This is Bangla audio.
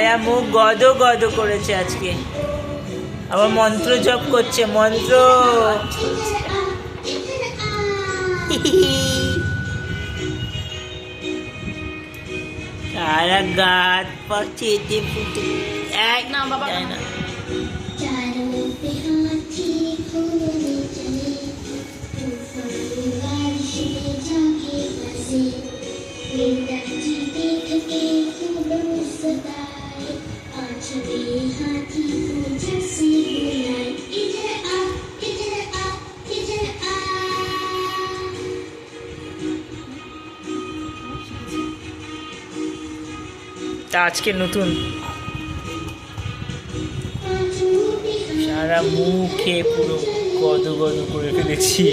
সায়া মুখ গদ গদ করেছে আজকে, আবার মন্ত্র জপ করছে মন্ত্র। সারা গাত পা চেটে ফুটে এক না বাবা যায় না। তা আজকে নতুন সারা মুখে পুরো গদ গদ করে ফেলেছি।